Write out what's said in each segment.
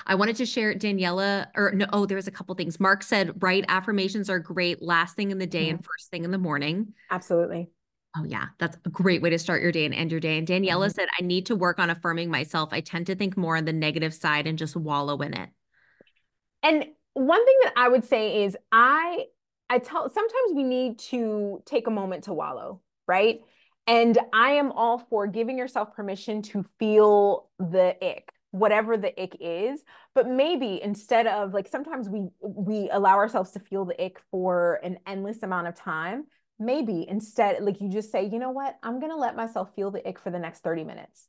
I wanted to share Daniela, or no, oh, there's a couple things. Mark said, right, affirmations are great last thing in the day and Mhm. first thing in the morning. Absolutely. Oh, yeah, that's a great way to start your day and end your day. And Daniela Mhm. said, I need to work on affirming myself. I tend to think more on the negative side and just wallow in it. And one thing that I would say is I tell sometimes we need to take a moment to wallow, right? And I am all for giving yourself permission to feel the ick, whatever the ick is. But maybe instead of like sometimes we allow ourselves to feel the ick for an endless amount of time. Maybe instead, like you just say, you know what? I'm gonna let myself feel the ick for the next 30 minutes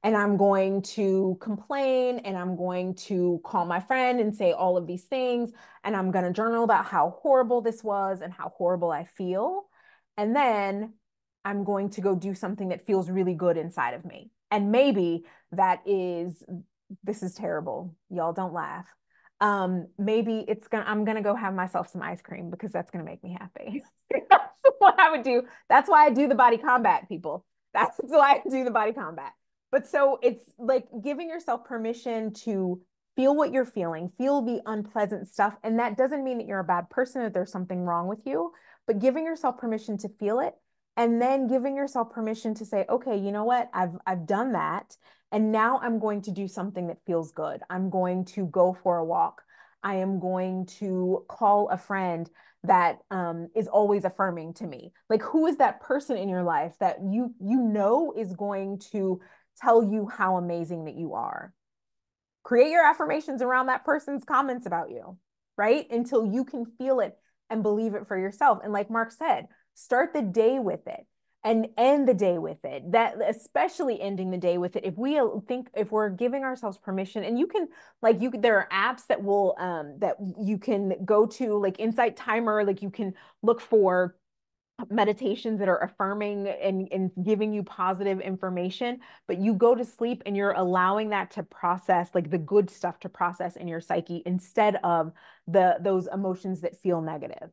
and I'm going to complain and I'm going to call my friend and say all of these things. And I'm going to journal about how horrible this was and how horrible I feel. And then I'm going to go do something that feels really good inside of me. And maybe that is, this is terrible. Y'all don't laugh. Maybe I'm gonna go have myself some ice cream because that's gonna make me happy. That's what I would do. That's why I do the body combat, people. That's why I do the body combat. But so it's like giving yourself permission to feel what you're feeling, feel the unpleasant stuff. And that doesn't mean that you're a bad person, that there's something wrong with you, but giving yourself permission to feel it and then giving yourself permission to say, okay, you know what? I've done that. And now I'm going to do something that feels good. I'm going to go for a walk. I am going to call a friend that is always affirming to me. Like, who is that person in your life that you know is going to tell you how amazing that you are? Create your affirmations around that person's comments about you, right? Until you can feel it and believe it for yourself. And like Mark said, start the day with it and end the day with it. That especially ending the day with it. If we're giving ourselves permission, and you can there are apps that will that you can go to, like Insight Timer, like you can look for meditations that are affirming and giving you positive information, but you go to sleep and you're allowing that to process, like the good stuff to process in your psyche instead of those emotions that feel negative.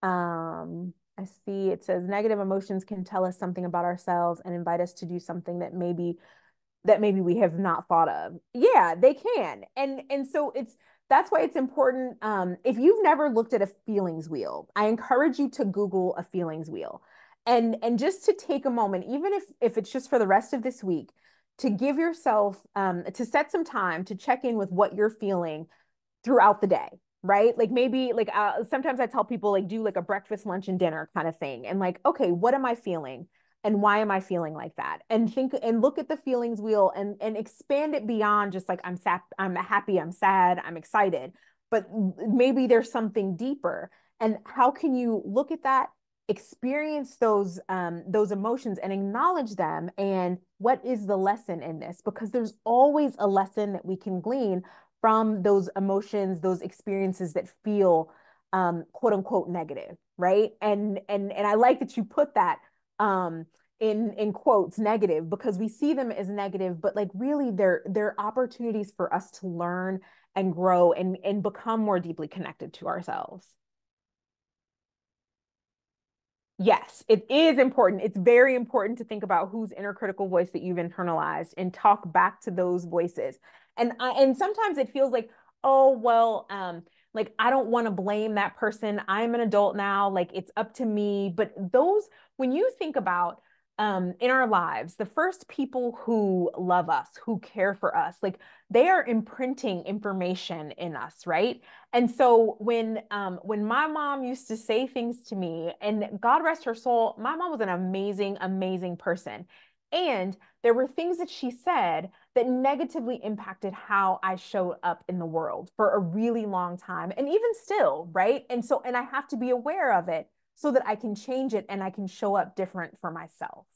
I see it says negative emotions can tell us something about ourselves and invite us to do something that maybe we have not thought of. Yeah, they can. And so that's why it's important. If you've never looked at a feelings wheel, I encourage you to Google a feelings wheel. And just to take a moment, even if it's just for the rest of this week, to give yourself to set some time to check in with what you're feeling throughout the day, right? Like maybe like sometimes I tell people like do like a breakfast, lunch, and dinner kind of thing. And like, okay, what am I feeling? And why am I feeling like that? And think and look at the feelings wheel and expand it beyond just like I'm happy, I'm sad, I'm excited. But maybe there's something deeper. And how can you look at that, experience those emotions and acknowledge them? And what is the lesson in this? Because there's always a lesson that we can glean from those emotions, those experiences that feel quote unquote negative, right? And I like that you put that in quotes negative because we see them as negative, but like really they're opportunities for us to learn and grow and become more deeply connected to ourselves. Yes, it is important. It's very important to think about whose inner critical voice that you've internalized and talk back to those voices. And sometimes it feels like, oh, well, like I don't want to blame that person. I'm an adult now, like it's up to me. But those, when you think about in our lives, the first people who love us, who care for us, like they are imprinting information in us, right? And so when my mom used to say things to me, and God rest her soul, my mom was an amazing, amazing person. And there were things that she said that negatively impacted how I showed up in the world for a really long time. And even still, right? And I have to be aware of it so that I can change it and I can show up different for myself.